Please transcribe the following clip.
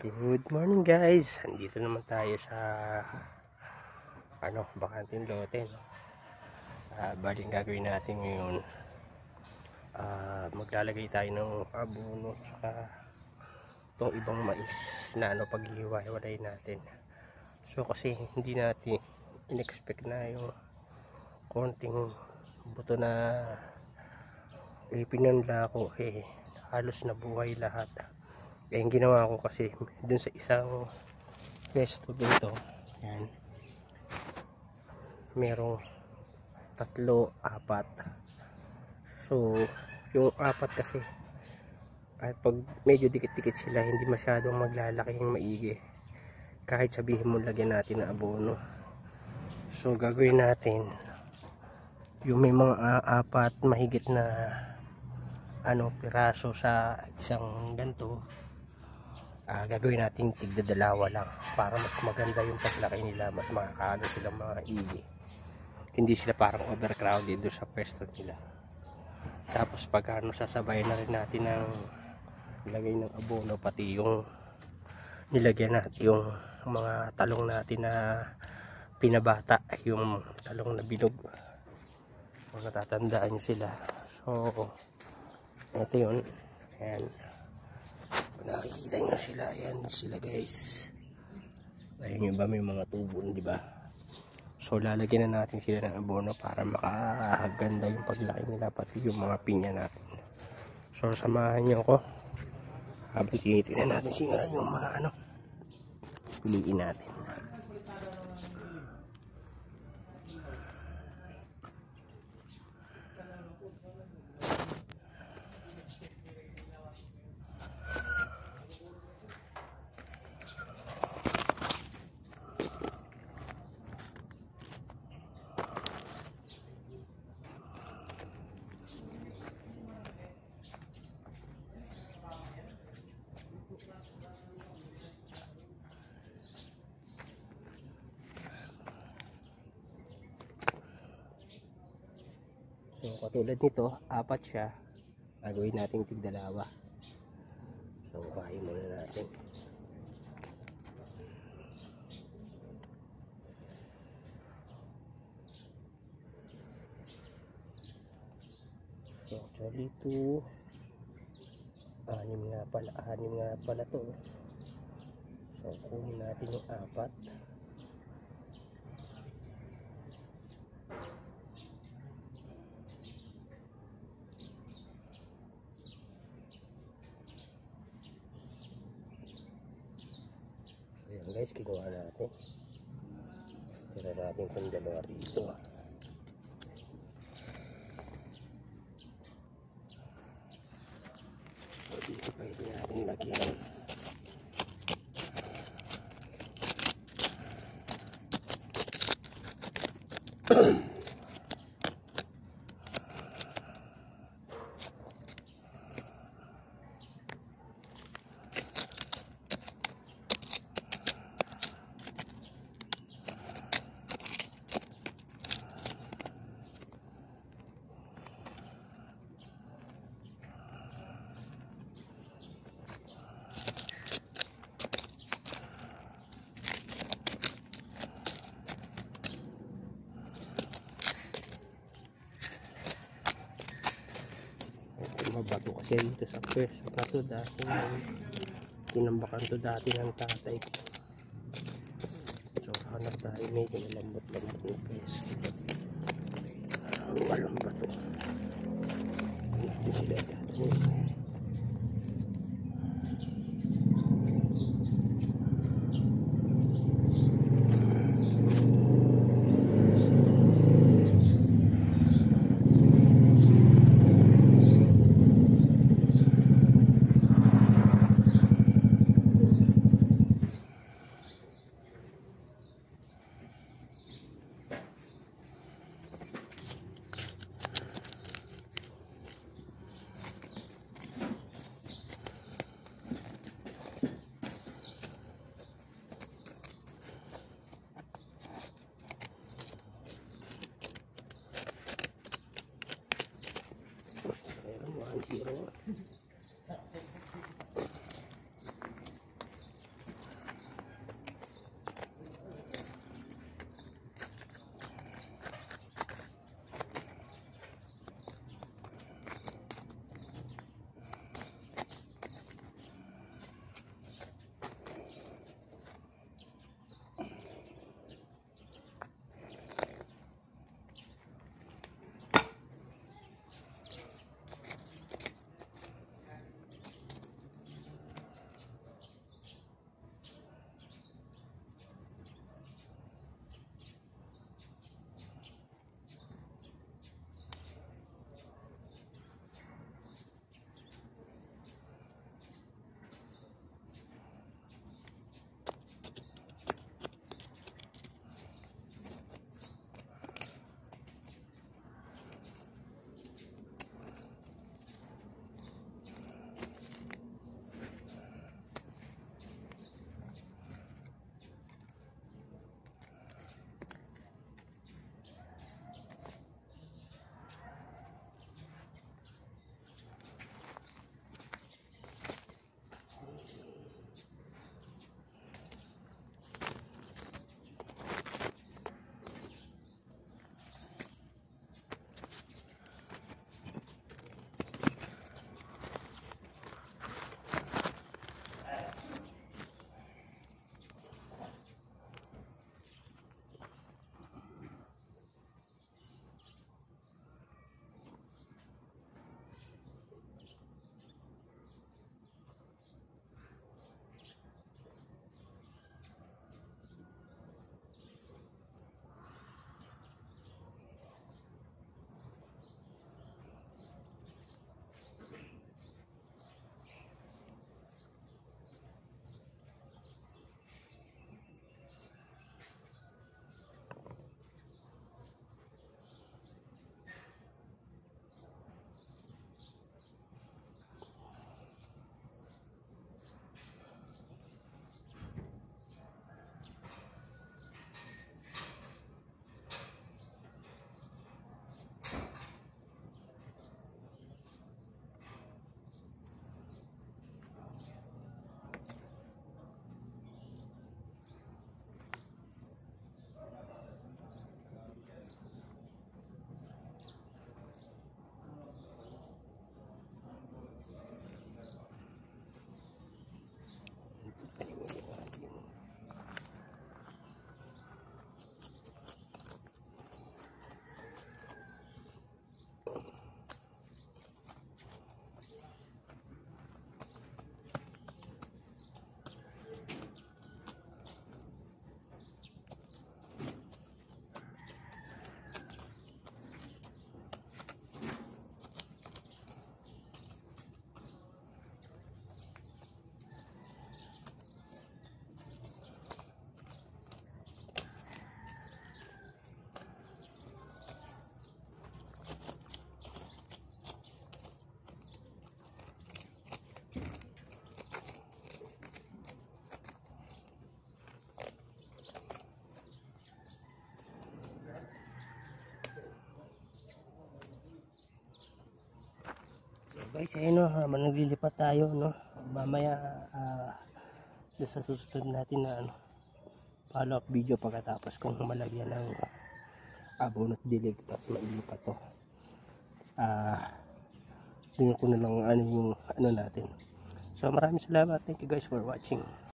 Good morning guys, andito naman tayo sa bakanting lote, no? Bali ang gagawin natin ngayon, maglalagay tayo ng abono saka itong ibang mais na paghihiwa-hiwalay natin. So kasi hindi natin in-expect na yung konting buto na pinanla ko, halos nabuhay lahat. Yung ginawa ko kasi dun sa isang pwesto dito, yan, merong 3, 4. So yung 4 kasi at pag medyo dikit-dikit sila, hindi masyadong maglalaki yung maigi kahit sabihin mo lagyan natin ng abono. So gagawin natin yung may mga 4 mahigit na piraso sa isang ganto. Gagawin natin tigdadalawa lang para mas maganda yung paglaki nila, mas makakaano silang mga igi, hindi sila parang overcrowded doon sa pwesto nila. Tapos pag sasabay na rin natin ng ilagay ng abono, pati yung nilagyan natin yung mga talong natin na pinabata, yung talong na bilog, kung natatandaan nyo sila. So ito yun, ayan, nakikita nyo sila, ayan sila guys, ayun yung ba may mga tubo, di ba? So lalagyan na natin sila ng abono para makaganda yung paglaki nila, pati yung mga pinya natin. So samahan nyo ako habang tinitignan natin sila yung mga piliin natin. So katulad nito, 4 siya, gagawin natin tigdalawa. So kain muna natin. So actually 2, 6 nga pala to. So kunin natin yung 4. Ayan guys, kinuha natin. Tira natin kung dalawa rito. So dito pwede natin lagyan. Mabato kasi dito sa pwesto na to, dati tinambakan to dati ng tatay ko. So hanap tayo medyo malambot-lambot ng pwesto. Walang bato, hindi sila dati. Guys, ayun no, naglilipat tayo no. Mamaya sa susunod natin na follow up video pagkatapos kung malagyan ng abonot dilig tapos mailipat to. Tingnan ko na lang yung natin. So maraming salamat. Thank you guys for watching.